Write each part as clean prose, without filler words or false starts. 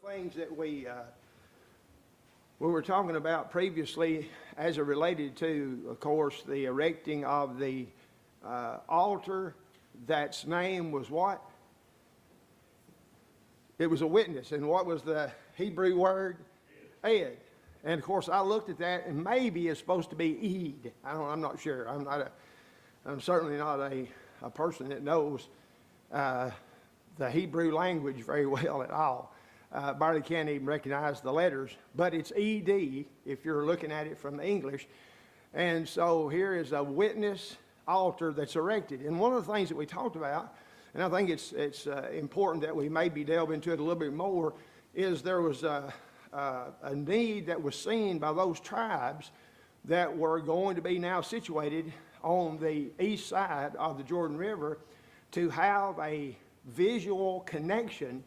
Things that we were talking about previously as it related to, of course, the erecting of the altar that's name was what? It was a witness. And what was the Hebrew word? Ed. And of course I looked at that and maybe it's supposed to be Eid. I'm not sure. I'm certainly not a person that knows the Hebrew language very well at all. Barely can't even recognize the letters, but it's ED if you're looking at it from English. And so here is a witness altar that's erected. And one of the things that we talked about, and I think it's important that we maybe delve into it a little bit more, is there was a need that was seen by those tribes that were going to be now situated on the east side of the Jordan River to have a visual connection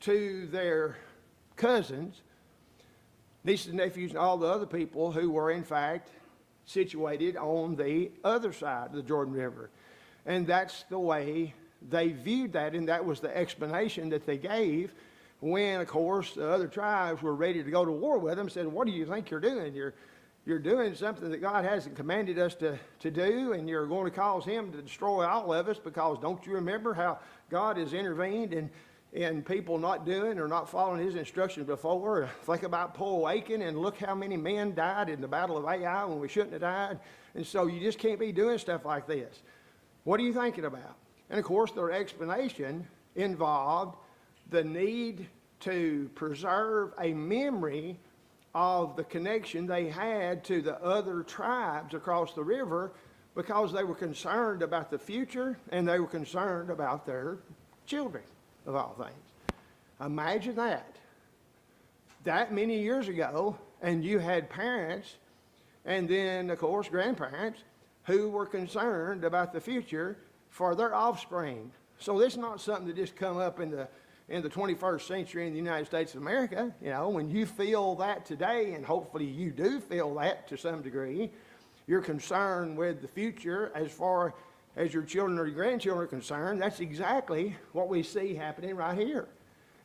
to their cousins, nieces and nephews, and all the other people who were in fact situated on the other side of the Jordan River. And that's the way they viewed that, and that was the explanation that they gave when, of course, the other tribes were ready to go to war with them. Said, what do you think you're doing? You're doing something that God hasn't commanded us to do, and you're going to cause him to destroy all of us, because don't you remember how God has intervened in people not doing or not following his instructions before? Think about Paul Aiken, and look how many men died in the Battle of Ai when we shouldn't have died. And so you just can't be doing stuff like this. What are you thinking about? And of course their explanation involved the need to preserve a memory of the connection they had to the other tribes across the river, because they were concerned about the future and they were concerned about their children, of all things. Imagine that many years ago, and you had parents and then of course grandparents who were concerned about the future for their offspring. So this is not something that just come up in the 21st century in the United States of America. You know, when you feel that today, and hopefully you do feel that to some degree, you're concerned with the future as far as your children or your grandchildren are concerned. That's exactly what we see happening right here.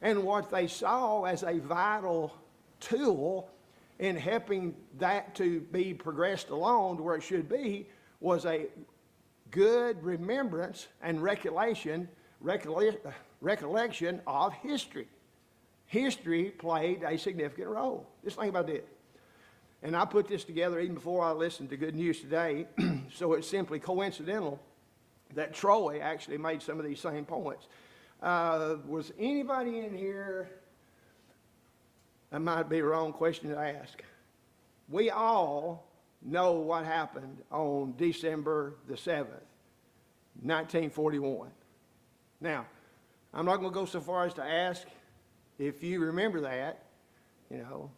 And what they saw as a vital tool in helping that to be progressed along to where it should be was a good remembrance and recollection of history. History played a significant role. Just think about this. And I put this together even before I listened to Good News Today, so it's simply coincidental that Troy actually made some of these same points. Was anybody in here, that might be a wrong question to ask. We all know what happened on December the 7th, 1941. Now, I'm not going to go so far as to ask if you remember that, you know,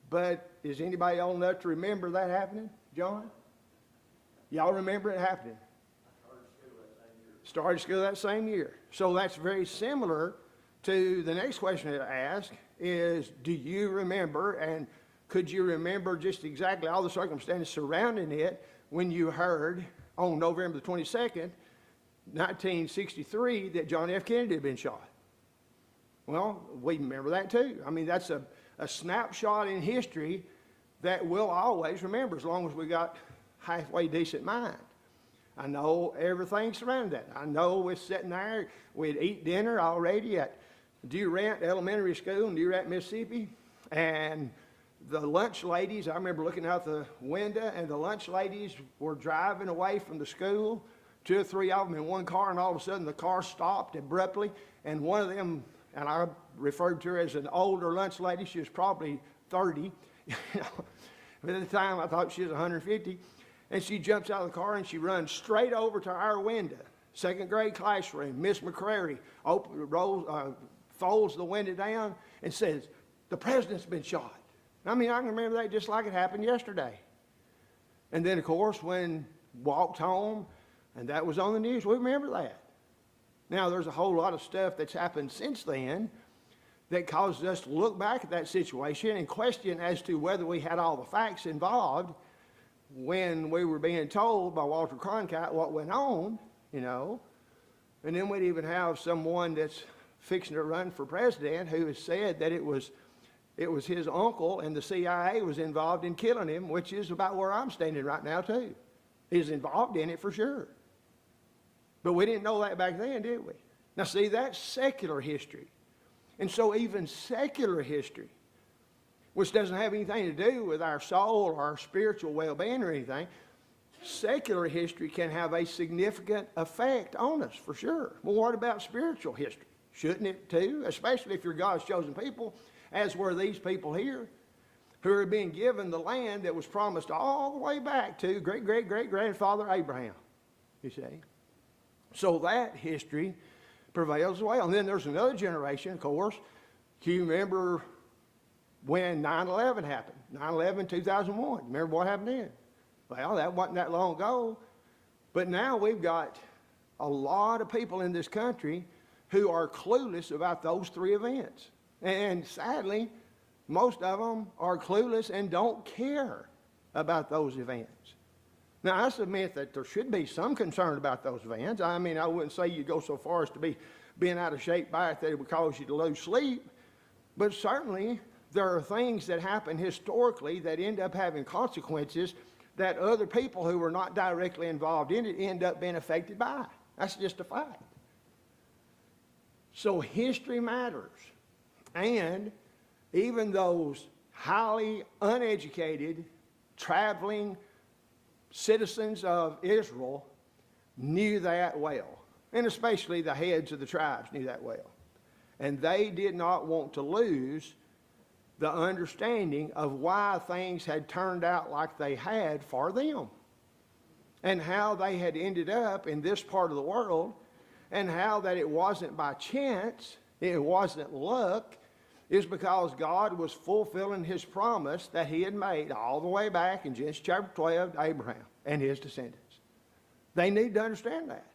but is anybody old enough to remember that happening? John? Y'all remember it happening? Started school that same year. So that's very similar to the next question that I ask is, do you remember, and could you remember just exactly all the circumstances surrounding it when you heard on November the 22nd, 1963, that John F. Kennedy had been shot? Well, we remember that too. I mean, that's a snapshot in history that we'll always remember as long as we got halfway decent mind. I know everything surrounding that. I know we're sitting there, we'd eat dinner already at Durant Elementary School in Durant, Mississippi, and the lunch ladies, I remember looking out the window, and the lunch ladies were driving away from the school, 2 or 3 of them in one car, and all of a sudden the car stopped abruptly, and one of them, and I referred to her as an older lunch lady, she was probably 30, you know, but at the time I thought she was 150, and she jumps out of the car and she runs straight over to our window, second grade classroom. Miss McCrary folds the window down and says, "The president's been shot." I mean, I can remember that just like it happened yesterday. And then, of course, when walked home, and that was on the news, we remember that. Now, there's a whole lot of stuff that's happened since then that causes us to look back at that situation and question as to whether we had all the facts involved when we were being told by Walter Cronkite what went on, you know. And then we'd even have someone that's fixing to run for president who has said that it was his uncle and the CIA was involved in killing him, which is about where I'm standing right now too. He's involved in it for sure. But we didn't know that back then, did we? Now see, that's secular history. And so even secular history, which doesn't have anything to do with our soul or our spiritual well-being or anything, secular history can have a significant effect on us for sure. Well, what about spiritual history? Shouldn't it too? Especially if you're God's chosen people, as were these people here, who are being given the land that was promised all the way back to great-great-great-grandfather Abraham, you see. So that history prevails as well. And then there's another generation, of course. Do you remember when 9/11 happened? 9/11, 2001. Remember what happened then? Well, that wasn't that long ago. But now we've got a lot of people in this country who are clueless about those three events. And sadly, most of them are clueless and don't care about those events. Now, I submit that there should be some concern about those events. I mean, I wouldn't say you'd go so far as to be being out of shape by it that it would cause you to lose sleep. But certainly, there are things that happen historically that end up having consequences that other people who were not directly involved in it end up being affected by. That's just a fact. So history matters. And even those highly uneducated, traveling citizens of Israel knew that well. And especially the heads of the tribes knew that well. And they did not want to lose the understanding of why things had turned out like they had for them. And how they had ended up in this part of the world. And how that it wasn't by chance, it wasn't luck, is because God was fulfilling his promise that he had made all the way back in Genesis chapter 12 to Abraham and his descendants. They need to understand that.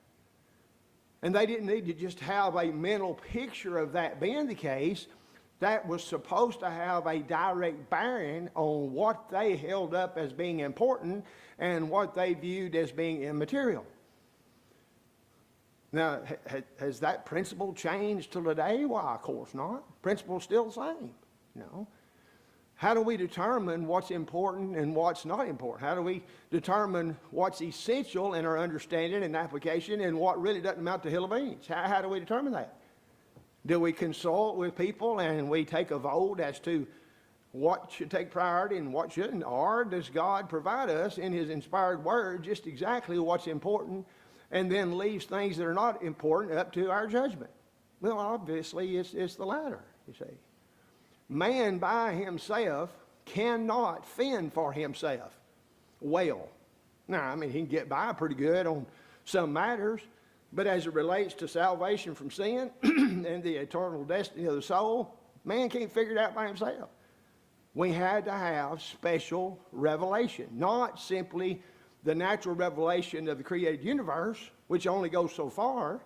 And they didn't need to just have a mental picture of that being the case. That was supposed to have a direct bearing on what they held up as being important and what they viewed as being immaterial. Now, has that principle changed till today? Why, of course not. Principle's still the same, you know. How do we determine what's important and what's not important? How do we determine what's essential in our understanding and application and what really doesn't amount to a hill of beans? How do we determine that? Do we consult with people and we take a vote as to what should take priority and what shouldn't? Or does God provide us in his inspired word just exactly what's important and then leaves things that are not important up to our judgment? Well, obviously, it's the latter, you see. Man by himself cannot fend for himself well. Now, I mean, he can get by pretty good on some matters, but as it relates to salvation from sin and the eternal destiny of the soul, man can't figure it out by himself. We had to have special revelation, not simply the natural revelation of the created universe, which only goes so far,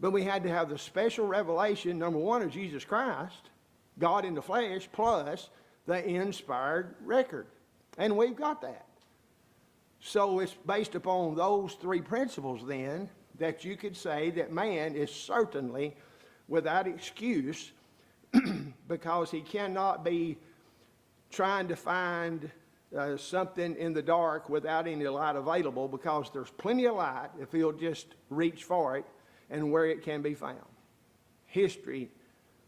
but we had to have the special revelation, number one, of Jesus Christ, God in the flesh, plus the inspired record. And we've got that. So it's based upon those three principles then that you could say that man is certainly without excuse because he cannot be trying to find something in the dark without any light available, because there's plenty of light if he'll just reach for it and where it can be found. History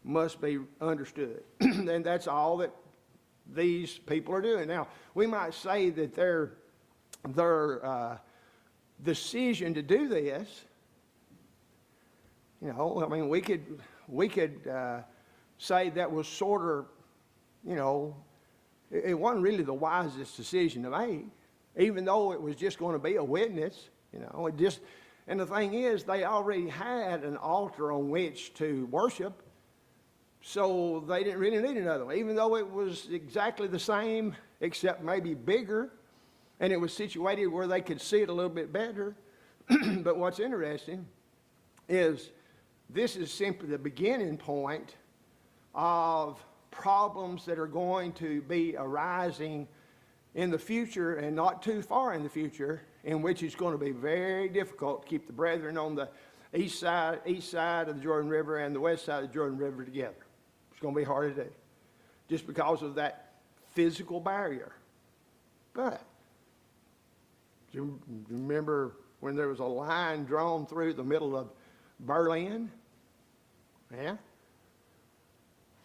must be understood. And that's all that these people are doing. Now, we might say that their decision to do this, you know, I mean, we could say that was sort of, you know, it wasn't really the wisest decision to make, even though it was just going to be a witness, you know. And the thing is, they already had an altar on which to worship, so they didn't really need another one, even though it was exactly the same, except maybe bigger, and it was situated where they could see it a little bit better. But what's interesting is this is simply the beginning point of problems that are going to be arising in the future, and not too far in the future, in which it's going to be very difficult to keep the brethren on the east side of the Jordan River and the west side of the Jordan River together. It's going to be hard to do just because of that physical barrier. But do you remember when there was a line drawn through the middle of Berlin? Yeah.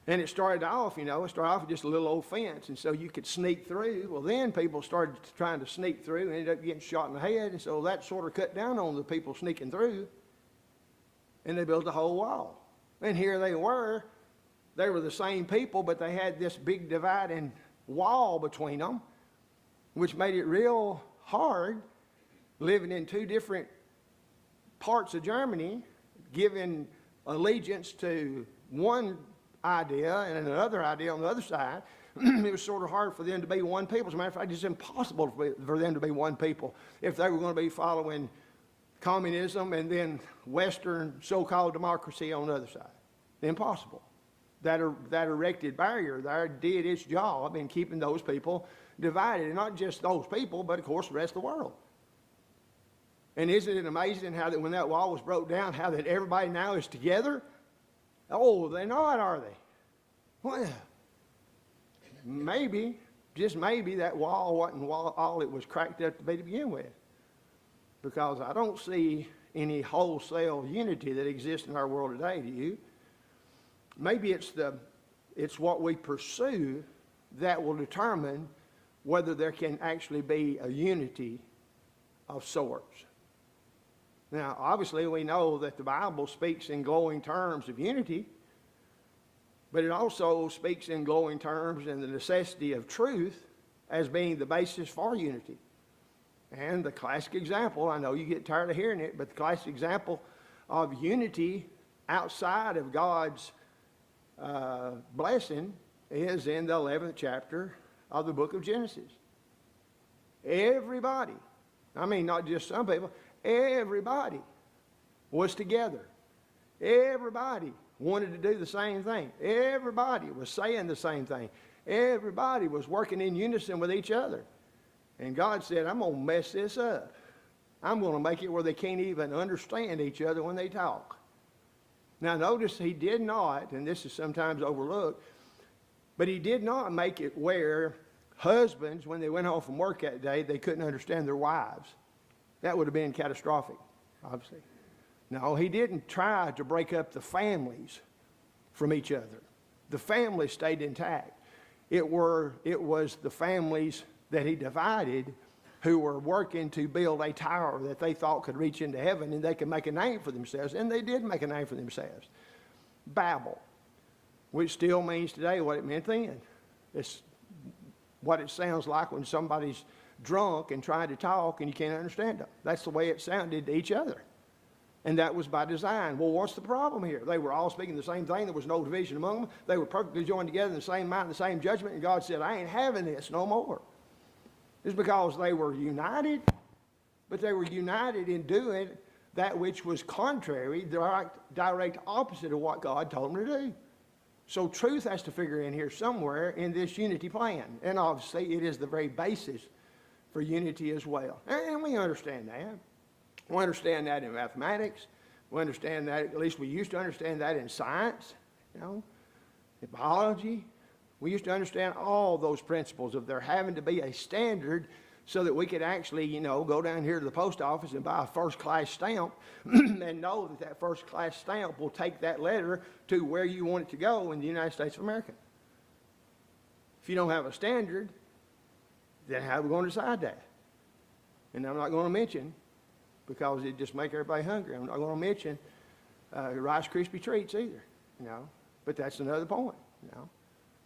And it started off with just a little old fence, and so you could sneak through. Well, then people started trying to sneak through and ended up getting shot in the head, and so that sort of cut down on the people sneaking through, and they built a whole wall. And here they were the same people, but they had this big dividing wall between them, which made it real hard living in two different parts of Germany, giving allegiance to one idea and another idea on the other side. It was sort of hard for them to be one people. As a matter of fact, it's impossible for them to be one people if they were going to be following communism and then Western so-called democracy on the other side. Impossible. That erected barrier there did its job in keeping those people divided. And not just those people, but of course the rest of the world. And isn't it amazing how that when that wall was broke down, how that everybody now is together? Oh, they're not, are they? Well, maybe, just maybe, that wall wasn't all it was cracked up to be to begin with. Because I don't see any wholesale unity that exists in our world today, do you? Maybe it's what we pursue that will determine whether there can actually be a unity of sorts. Now, obviously, we know that the Bible speaks in glowing terms of unity, but it also speaks in glowing terms in the necessity of truth as being the basis for unity. And the classic example, I know you get tired of hearing it, but the classic example of unity outside of God's blessing is in the 11th chapter of the book of Genesis. Everybody, I mean not just some people, everybody was together. Everybody wanted to do the same thing. Everybody was saying the same thing. Everybody was working in unison with each other. And God said, I'm going to mess this up. I'm going to make it where they can't even understand each other when they talk. Now notice he did not, and this is sometimes overlooked, but he did not make it where husbands, when they went home from work that day, they couldn't understand their wives. That would have been catastrophic, obviously. No, he didn't try to break up the families from each other. The families stayed intact. It was the families that he divided who were working to build a tower that they thought could reach into heaven and they could make a name for themselves, and they did make a name for themselves. Babel, which still means today what it meant then. It's what it sounds like when somebody's drunk and trying to talk and you can't understand them. That's the way it sounded to each other. And that was by design. Well, what's the problem here? They were all speaking the same thing. There was no division among them. They were perfectly joined together in the same mind, the same judgment. And God said, I ain't having this no more. It's because they were united, but they were united in doing that which was contrary, direct opposite of what God told them to do. So truth has to figure in here somewhere in this unity plan. And obviously it is the very basis for unity as well. And we understand that. We understand that in mathematics. We understand that, at least we used to understand that in science, in biology. We used to understand all those principles of there having to be a standard so that we could actually, go down here to the post office and buy a first-class stamp and know that that first-class stamp will take that letter to where you want it to go in the United States of America. If you don't have a standard, then how are we going to decide that? And I'm not going to mention, because it just make everybody hungry, I'm not going to mention Rice Krispie treats either, But that's another point,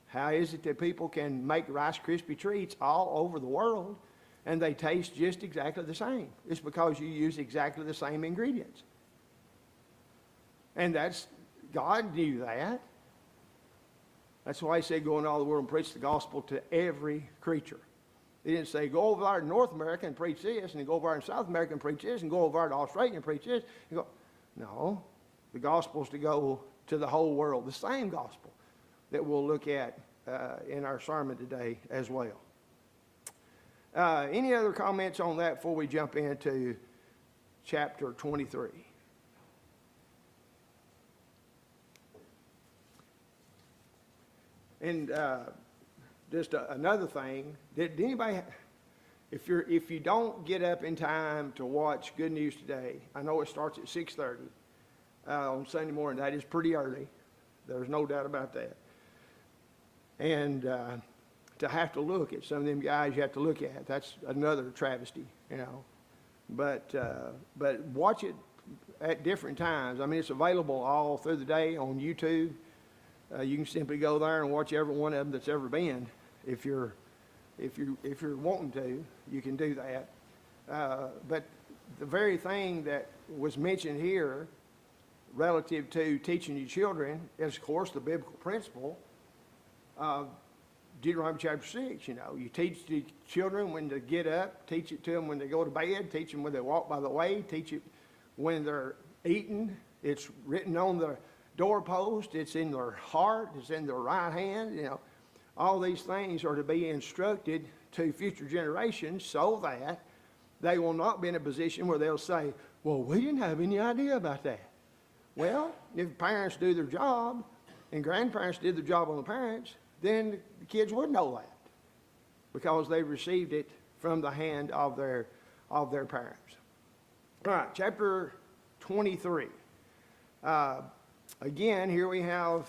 How is it that people can make Rice Krispie treats all over the world and they taste just exactly the same? It's because you use exactly the same ingredients. And God knew that. That's why he said, go into all the world and preach the gospel to every creature. He didn't say, go over there to North America and preach this, and then go over there in South America and preach this, and go over there to Australia and preach this. No, the gospel is to go to the whole world, the same gospel that we'll look at in our sermon today as well. Any other comments on that before we jump into chapter 23? And just another thing, did anybody, if you don't get up in time to watch Good News Today, I know it starts at 6:30 on Sunday morning. That is pretty early. There's no doubt about that. And to have to look at some of them guys you have to look at, that's another travesty, you know. But watch it at different times. I mean, it's available all through the day on YouTube. You can simply go there and watch every one of them that's ever been. If you're wanting to, you can do that. But the very thing that was mentioned here relative to teaching your children is, of course, the biblical principle of Deuteronomy chapter 6. You know, you teach the children when to get up, teach it to them when they go to bed, teach them when they walk by the way, teach it when they're eating. It's written on the doorpost, it's in their heart, it's in their right hand. You know, all these things are to be instructed to future generations so that they will not be in a position where they'll say, well, we didn't have any idea about that. Well, if parents do their job and grandparents did their job on the parents, then the kids would know that because they received it from the hand of their parents. All right, chapter 23. Again, here we have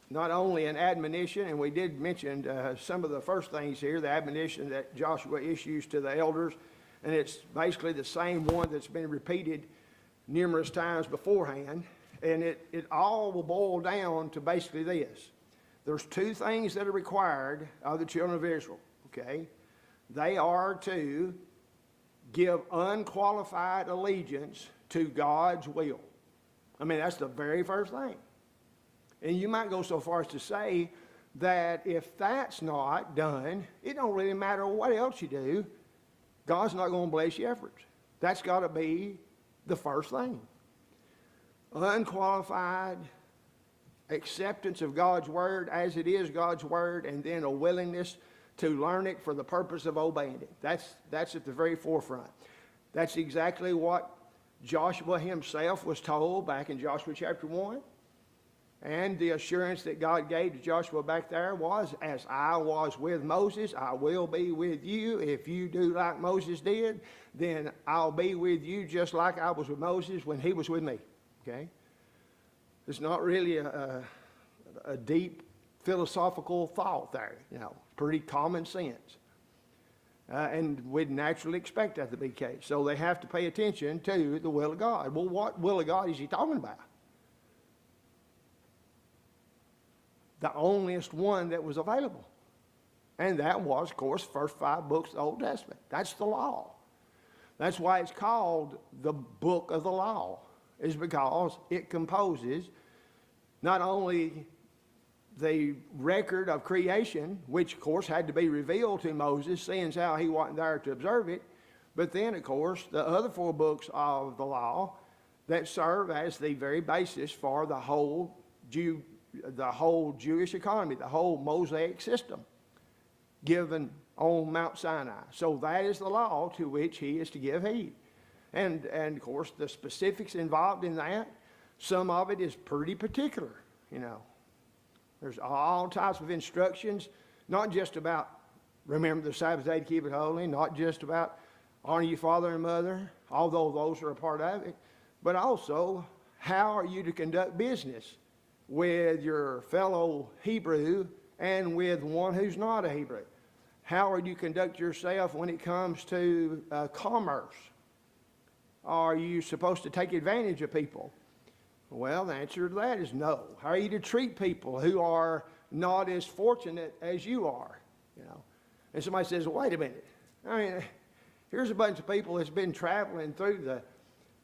not only an admonition, and we did mention some of the first things here, the admonition that Joshua issues to the elders, and it's basically the same one that's been repeated numerous times beforehand, and it all will boil down to basically this. There's two things that are required of the children of Israel, okay? They are to give unqualified allegiance to God's will. I mean, that's the very first thing. And you might go so far as to say that if that's not done, it don't really matter what else you do, God's not going to bless your efforts. That's got to be the first thing. Unqualified acceptance of God's word as it is God's word, and then a willingness to learn it for the purpose of obeying it. That's at the very forefront. That's exactly what Joshua himself was told back in Joshua chapter 1. And the assurance that God gave to Joshua back there was, as I was with Moses, I will be with you. If you do like Moses did, then I'll be with you just like I was with Moses when he was with me. Okay? It's not really a deep philosophical thought there. You know, pretty common sense. And we'd naturally expect that to be the case. So they have to pay attention to the will of God. Well, what will of God is he talking about? The onlyest one that was available. And that was, of course, the first 5 books of the Old Testament. That's the law. That's why it's called the book of the law, is because it composes not only the record of creation, which, of course, had to be revealed to Moses, seeing as how he wasn't there to observe it, but then, of course, the other 4 books of the law that serve as the very basis for the whole Jewish economy, the whole Mosaic system given on Mount Sinai. So that is the law to which he is to give heed. And of course, the specifics involved in that, some of it is pretty particular, you know. There's all types of instructions, not just about remember the Sabbath day to keep it holy, not just about honor your father and mother, although those are a part of it, but also how are you to conduct business with your fellow Hebrew and with one who's not a Hebrew. How are you conduct yourself when it comes to commerce? Are you supposed to take advantage of people? Well, the answer to that is no. How are you to treat people who are not as fortunate as you are? You know, and somebody says, well, wait a minute. I mean, here's a bunch of people that's been traveling through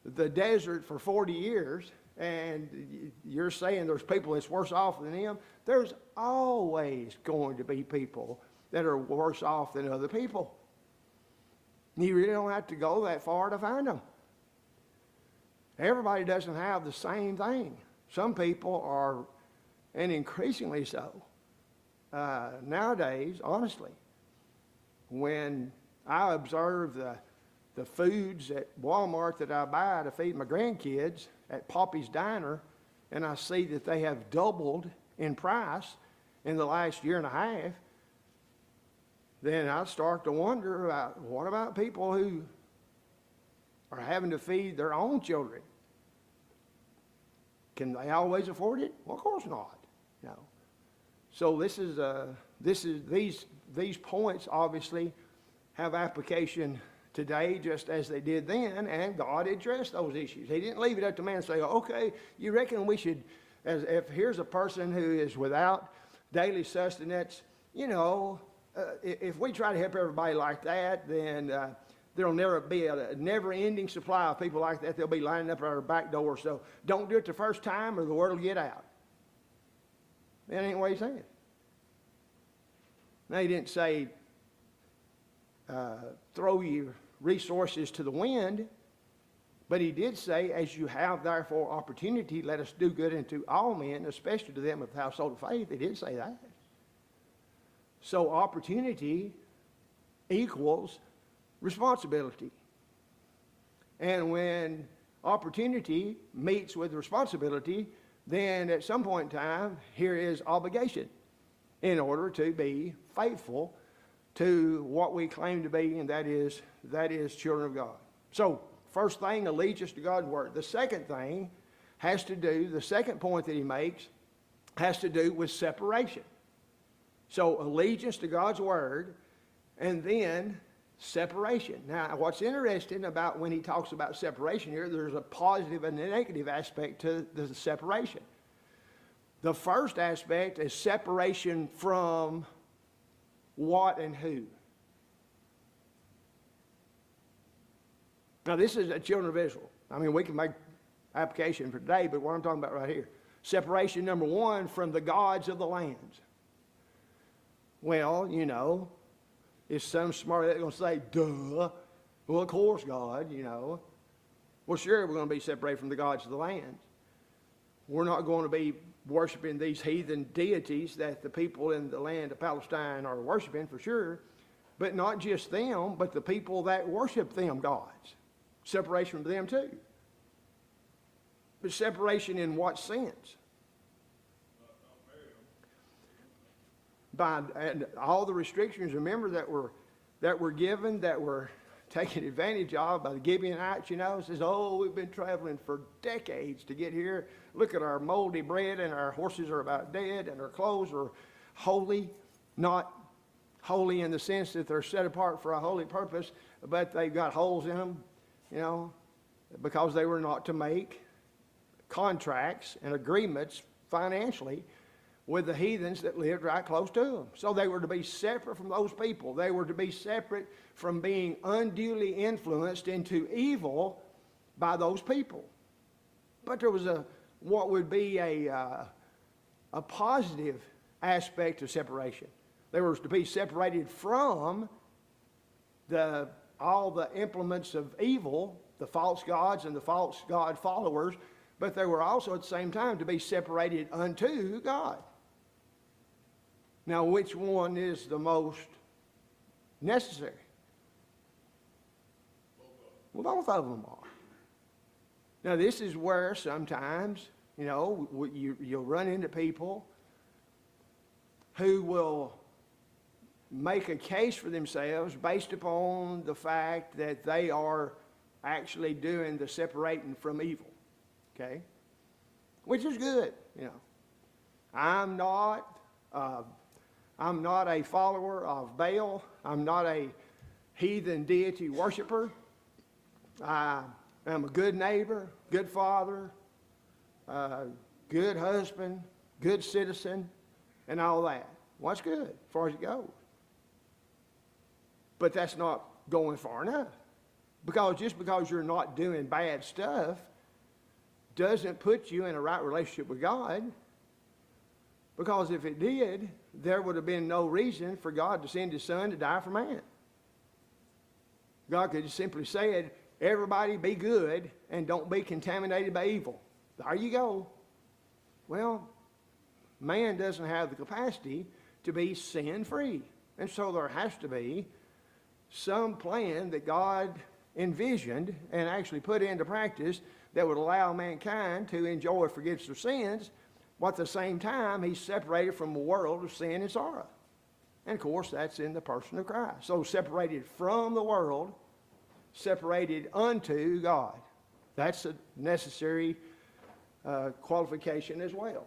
the desert for 40 years, and you're saying there's people that's worse off than them. There's always going to be people that are worse off than other people. You really don't have to go that far to find them. Everybody doesn't have the same thing. Some people are, and increasingly so, nowadays, honestly, when I observe the foods at Walmart that I buy to feed my grandkids at Poppy's Diner, and I see that they have doubled in price, in the last year and a half, then I start to wonder about, what about people who are having to feed their own children? Can they always afford it? Well, of course not. You know. So these points obviously have application today just as they did then, and God addressed those issues. He didn't leave it up to man and say, okay, you reckon we should, as if here's a person who is without daily sustenance, you know, if we try to help everybody like that, then there'll never be a never-ending supply of people like that. They'll be lining up at our back door. So don't do it the first time or the word will get out. That ain't what he said. Now, he didn't say throw your resources to the wind, but he did say, as you have therefore opportunity, let us do good unto all men, especially to them of the household of faith. He did say that. So opportunity equals responsibility. And when opportunity meets with responsibility, then at some point in time, here is obligation in order to be faithful to what we claim to be, and that is children of God. So, first thing, allegiance to God's word. The second thing the second point that he makes has to do with separation. So, allegiance to God's word, and then separation. Now, what's interesting about when he talks about separation here, there's a positive and a negative aspect to the separation. The first aspect is separation from what and who. Now, this is the children of Israel. I mean, we can make application for today, but what I'm talking about right here. Separation, number one, from the gods of the lands. Well, you know, is some smart that's going to say, duh. Well, of course, God, you know. Well, sure, we're going to be separated from the gods of the land. We're not going to be worshiping these heathen deities that the people in the land of Palestine are worshiping, for sure. But not just them, but the people that worship them gods. Separation from them, too. But separation in what sense? By all the restrictions, remember, that were given, that were taken advantage of by the Gibeonites, you know. It says, oh, we've been traveling for decades to get here. Look at our moldy bread, and our horses are about dead, and our clothes are holy. Not holy in the sense that they're set apart for a holy purpose, but they've got holes in them, you know, because they were not to make contracts and agreements financially with the heathens that lived right close to them. So they were to be separate from those people. They were to be separate from being unduly influenced into evil by those people. But there was what would be a positive aspect of separation. They were to be separated from all the implements of evil, the false gods and the false god followers, but they were also at the same time to be separated unto God. Now, which one is the most necessary? Well, both of them are. Now, this is where sometimes, you know, you'll run into people who will make a case for themselves based upon the fact that they are actually doing the separating from evil, okay? Which is good, you know. I'm not a follower of Baal. I'm not a heathen deity worshiper. I am a good neighbor, good father, good husband, good citizen, and all that. Well, that's good as far as it goes. But that's not going far enough. Because just because you're not doing bad stuff doesn't put you in a right relationship with God. Because if it did, there would have been no reason for God to send his son to die for man. God could have simply said, everybody be good and don't be contaminated by evil. There you go. Well, man doesn't have the capacity to be sin-free. And so there has to be some plan that God envisioned and actually put into practice that would allow mankind to enjoy forgiveness of sins While at the same time, he's separated from a world of sin and sorrow. And of course, that's in the person of Christ. So separated from the world, separated unto God. That's a necessary qualification as well.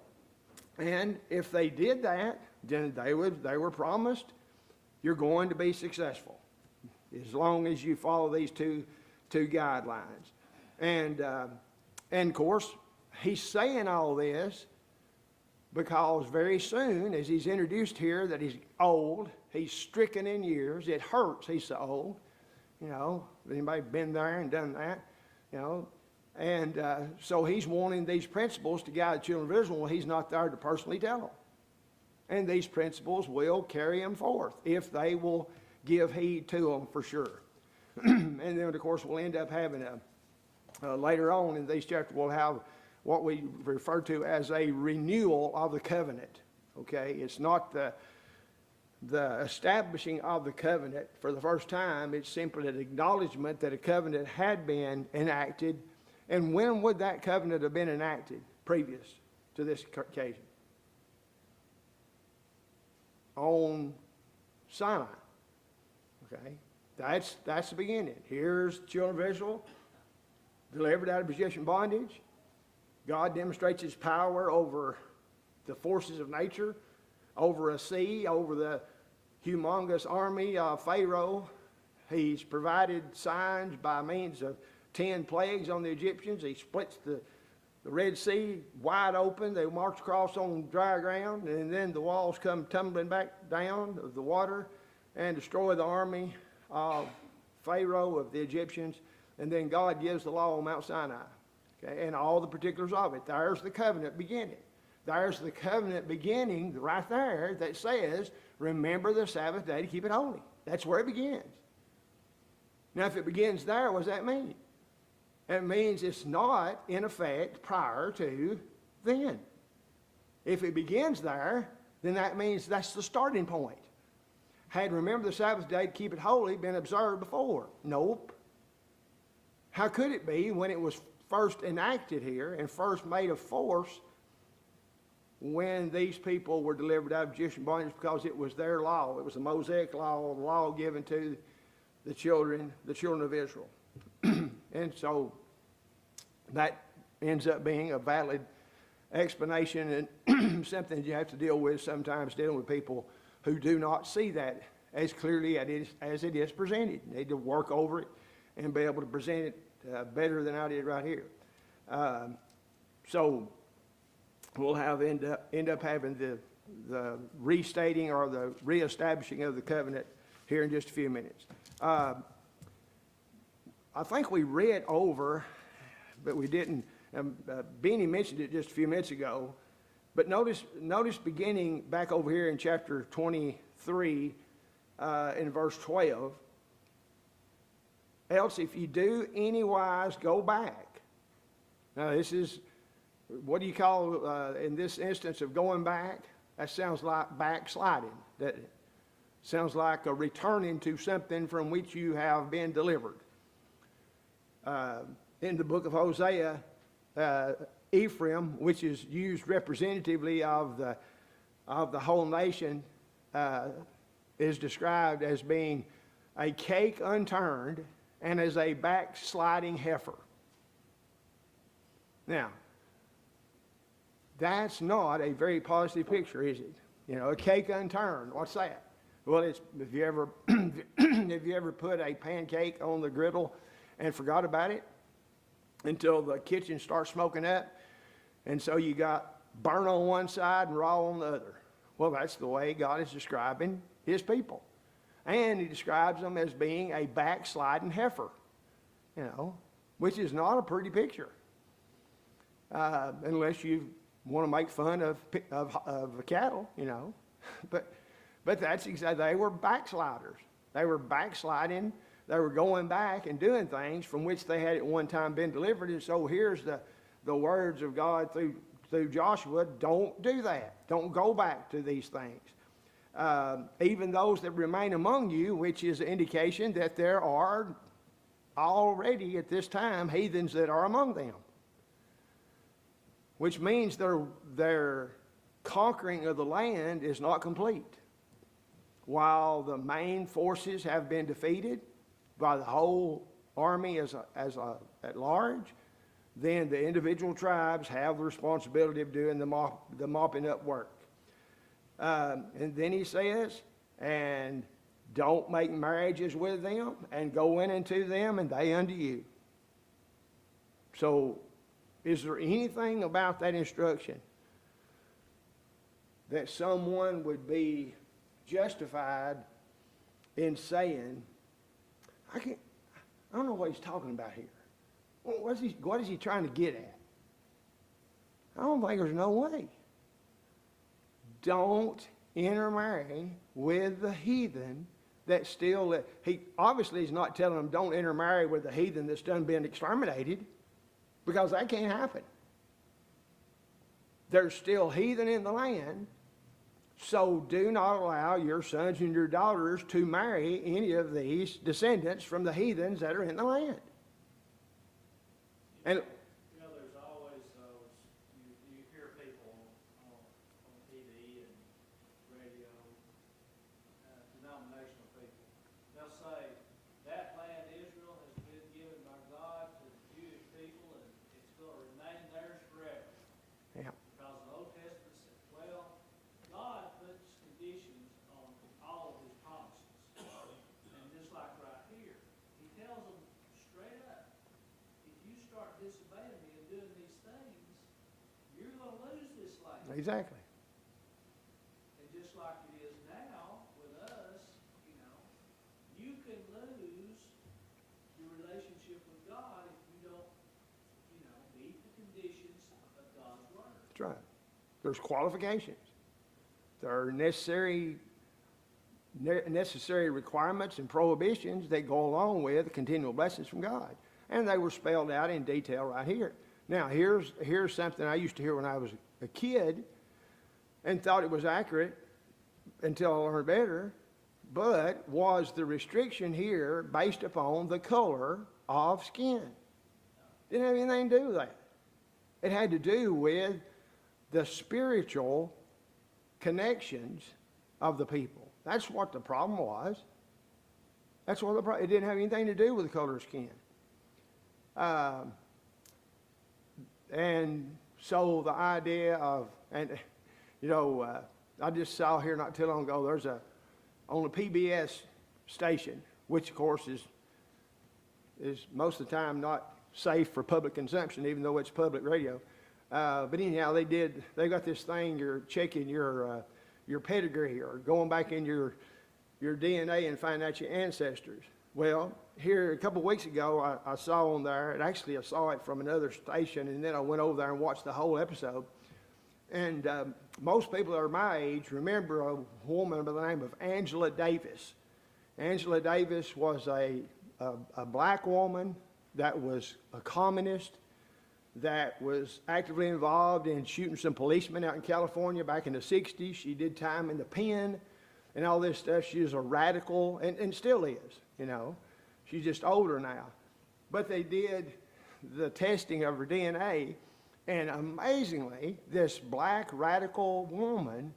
And if they did that, then they were promised, you're going to be successful as long as you follow these two guidelines. And of course, he's saying all this because very soon, as he's introduced here that he's old, he's stricken in years, it hurts, he's so old. You know, anybody been there and done that? You know, and so he's wanting these principles to guide the children of Israel when he's not there to personally tell them. And these principles will carry them forth if they will give heed to them for sure. And then, of course, we'll end up having later on in these chapters, we'll have what we refer to as a renewal of the covenant. Okay, it's not the establishing of the covenant for the first time. It's simply an acknowledgement that a covenant had been enacted. And when would that covenant have been enacted previous to this occasion? On Sinai. Okay, that's the beginning. Here's the children of Israel delivered out of Egyptian bondage. God demonstrates his power over the forces of nature, over a sea, over the humongous army of Pharaoh. He's provided signs by means of 10 plagues on the Egyptians. He splits the Red Sea wide open. They march across on dry ground, and then the walls come tumbling back down of the water and destroy the army of Pharaoh, of the Egyptians. And then God gives the law on Mount Sinai. Okay, and all the particulars of it. There's the covenant beginning. There's the covenant beginning right there that says, remember the Sabbath day to keep it holy. That's where it begins. Now, if it begins there, what does that mean? It means it's not in effect prior to then. If it begins there, then that means that's the starting point. Had remember the Sabbath day to keep it holy been observed before? Nope. How could it be when it was first enacted here and first made a force when these people were delivered out of Egyptian bondage? Because it was their law. It was the Mosaic law, the law given to the children of Israel. And so that ends up being a valid explanation and something you have to deal with sometimes, dealing with people who do not see that as clearly as it is presented. You need to work over it and be able to present it better than I did right here. So we'll end up having the restating or the reestablishing of the covenant here in just a few minutes. I think we read over, but we didn't. Beanie mentioned it just a few minutes ago. But notice beginning back over here in chapter 23 in verse 12. Else if you do anywise go back. Now this is, what do you call in this instance of going back? That sounds like backsliding. That sounds like a returning to something from which you have been delivered. In the book of Hosea, Ephraim, which is used representatively of the whole nation, is described as being a cake unturned and as a backsliding heifer. Now, that's not a very positive picture, is it? You know, a cake unturned. What's that? Well, it's if you ever put a pancake on the griddle and forgot about it until the kitchen starts smoking up, and so you got burnt on one side and raw on the other. Well, that's the way God is describing his people. And he describes them as being a backsliding heifer, you know, which is not a pretty picture. Unless you want to make fun of cattle, you know. But that's exactly, they were backsliders. They were backsliding. They were going back and doing things from which they had at one time been delivered. And so here's the words of God through Joshua. Don't do that. Don't go back to these things. Even those that remain among you, which is an indication that there are already at this time heathens that are among them. which means their conquering of the land is not complete. While the main forces have been defeated by the whole army at large, then the individual tribes have the responsibility of doing the mopping up work. And then he says, and don't make marriages with them, and go in into them, and they unto you. So, is there anything about that instruction that someone would be justified in saying, I don't know what he's talking about here. What is he trying to get at? I don't think there's no way. Don't intermarry with the heathen that still, he obviously is not telling them don't intermarry with the heathen that's done been exterminated, because that can't happen. There's still heathen in the land, so do not allow your sons and your daughters to marry any of these descendants from the heathens that are in the land. And you know, there's always those, you hear people on TV and radio, denominational people, they'll say, that land Israel has been given by God to the Jewish people, and it's going to remain theirs forever. yeah, Because the Old Testament said, well, God puts conditions on all of his promises. And just like right here, he tells them straight up, if you start disobeying me and doing these things, you're going to lose this land. exactly. And just like it is now with us, you know, you can lose your relationship with God if you don't, you know, meet the conditions of God's word. That's right. There's qualifications. There are necessary requirements and prohibitions that go along with continual blessings from God. And they were spelled out in detail right here. Now, here's something I used to hear when I was a kid and thought it was accurate until I learned better. But was the restriction here based upon the color of skin? Didn't have anything to do with that. It had to do with the spiritual connections of the people. That's what the problem was. That's what it didn't have anything to do with the color of skin. And so the idea of, and you know, I just saw here not too long ago, there's on the PBS station, which of course is most of the time not safe for public consumption, even though it's public radio. But anyhow, they got this thing, you're checking your pedigree or going back in your DNA and finding out your ancestors. Well, here a couple of weeks ago, I saw on there, and actually I saw it from another station, and then I went over there and watched the whole episode. And most people that are my age remember a woman by the name of Angela Davis. Angela Davis was a black woman that was a communist, that was actively involved in shooting some policemen out in California back in the 60s. She did time in the pen and all this stuff. She was a radical, and still is, you know. She's just older now. But they did the testing of her DNA, and amazingly, this black radical woman,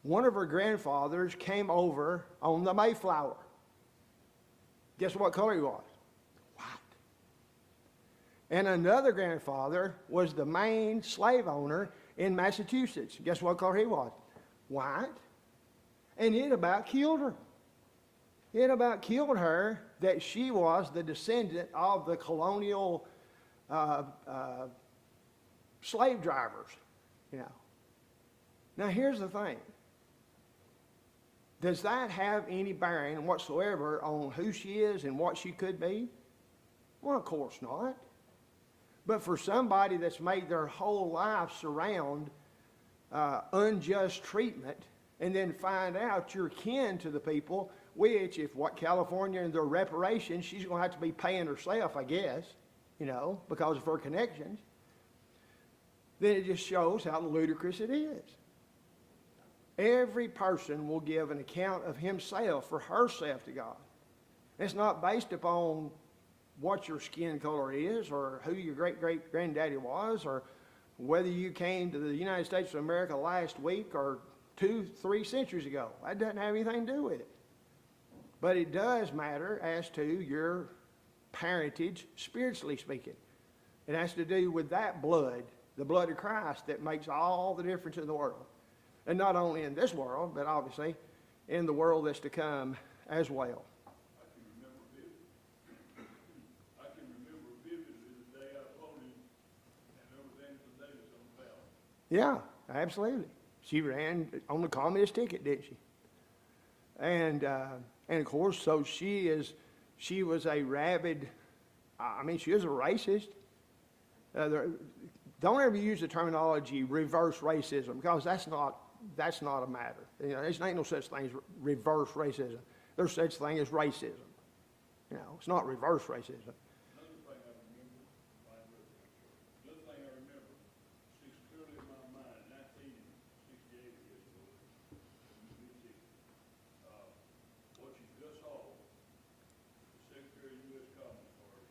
one of her grandfathers came over on the Mayflower. Guess what color he was? And another grandfather was the main slave owner in Massachusetts. Guess what color he was? White. And it about killed her. It about killed her that she was the descendant of the colonial slave drivers, you know. Now here's the thing. Does that have any bearing whatsoever on who she is and what she could be? Well, of course not. But for somebody that's made their whole life surround unjust treatment, and then find out you're kin to the people, which if what California and their reparations, she's going to have to be paying herself, I guess, you know, because of her connections, then it just shows how ludicrous it is. Every person will give an account of himself or herself to God. It's not based upon what your skin color is, or who your great-great-granddaddy was, or whether you came to the United States of America last week or 2-3 centuries ago. That doesn't have anything to do with it. But it does matter as to your parentage, spiritually speaking. It has to do with that blood, the blood of Christ, that makes all the difference in the world. And not only in this world, but obviously in the world that's to come as well. I can remember vividly the day I voted and everything the day was on the ballot. Yeah, absolutely. She ran on the communist ticket, didn't she? And of course, so she was a rabid, she was a racist. Don't ever use the terminology reverse racism, because that's not a matter. You know, there ain't no such thing as reverse racism. There's such thing as racism. You know, it's not reverse racism. Another thing I remember, sticks clearly in my mind, 1968 it was, watching Gus Hall, the Secretary of U.S. Communist Party,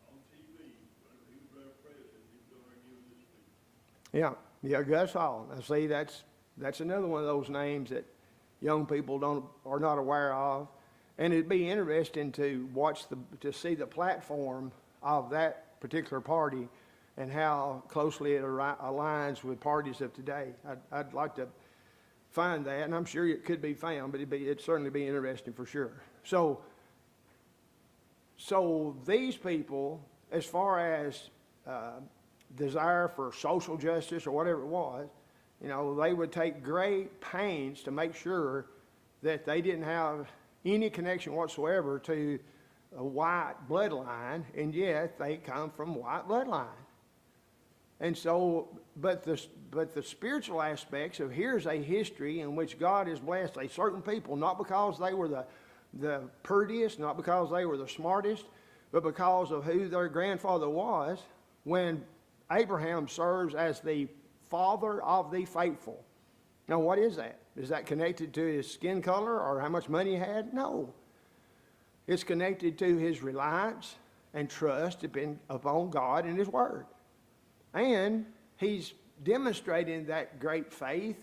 on TV, whenever he was running for president, he was going to give this speech. Yeah, Gus Hall. Now, see, that's another one of those names that young people are not aware of, and it'd be interesting to see the platform of that particular party and how closely it aligns with parties of today. I'd like to find that, and I'm sure it could be found, but it'd certainly be interesting for sure. So these people, as far as desire for social justice or whatever it was, you know, they would take great pains to make sure that they didn't have any connection whatsoever to a white bloodline, and yet they come from white bloodline. And so, but the spiritual aspects of here's a history in which God has blessed a certain people, not because they were the prettiest, not because they were the smartest, but because of who their grandfather was, when Abraham serves as the father of the faithful. Now, what is that? Is that connected to his skin color or how much money he had? No. It's connected to his reliance and trust upon God and His Word. And he's demonstrating that great faith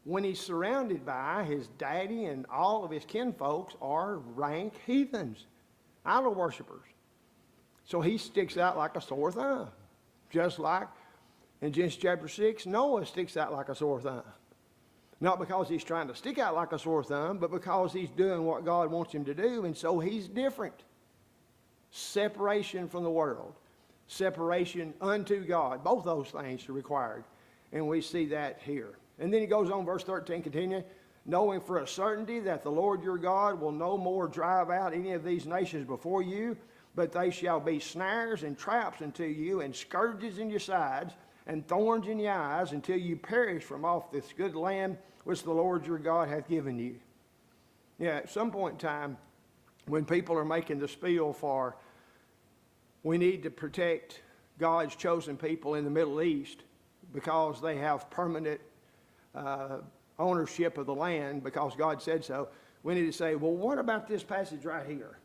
when he's surrounded by his daddy, and all of his kinfolks are rank heathens, idol worshipers. So he sticks out like a sore thumb, just like in Genesis chapter 6, Noah sticks out like a sore thumb. Not because he's trying to stick out like a sore thumb, but because he's doing what God wants him to do, and so he's different. Separation from the world, separation unto God, both those things are required, and we see that here. And then he goes on, verse 13, continue, knowing for a certainty that the Lord your God will no more drive out any of these nations before you, but they shall be snares and traps unto you, and scourges in your sides, and thorns in your eyes, until you perish from off this good land which the Lord your God hath given you. Yeah, at some point in time, when people are making the spiel for, we need to protect God's chosen people in the Middle East because they have permanent ownership of the land because God said so, we need to say, well, what about this passage right here?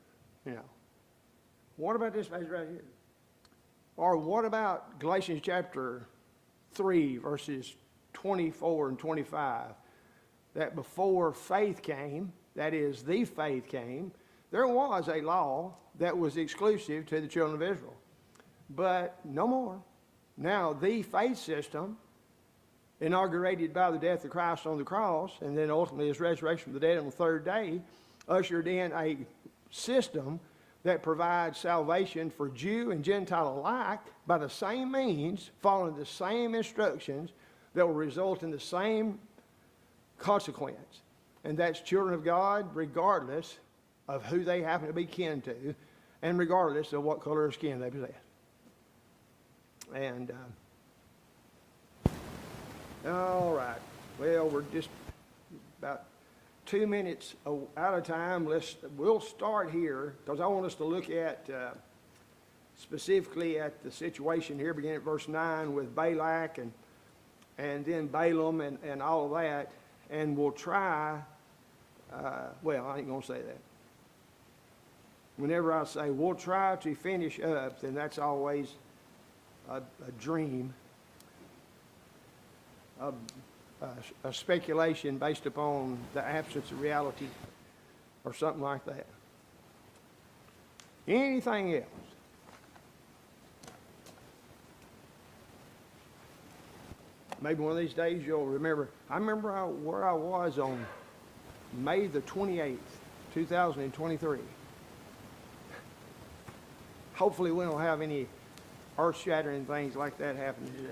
You know, what about this passage right here? Or what about Galatians chapter 3, verses 24 and 25, that before faith came, that is, the faith came, there was a law that was exclusive to the children of Israel. But no more. Now, the faith system, inaugurated by the death of Christ on the cross, and then ultimately his resurrection from the dead on the third day, ushered in a system that provides salvation for Jew and Gentile alike by the same means, following the same instructions that will result in the same consequence. And that's children of God regardless of who they happen to be kin to, and regardless of what color of skin they possess. And, all right. Well, we're just about 2 minutes out of time. We'll start here because I want us to look at specifically at the situation here, beginning at verse 9 with Balak and then Balaam and all of that. And we'll try, well, I ain't going to say that. whenever I say we'll try to finish up, then that's always a dream, a speculation based upon the absence of reality or something like that. Anything else? Maybe one of these days you'll remember. I remember where I was on May the 28th, 2023. Hopefully we don't have any earth-shattering things like that happen today.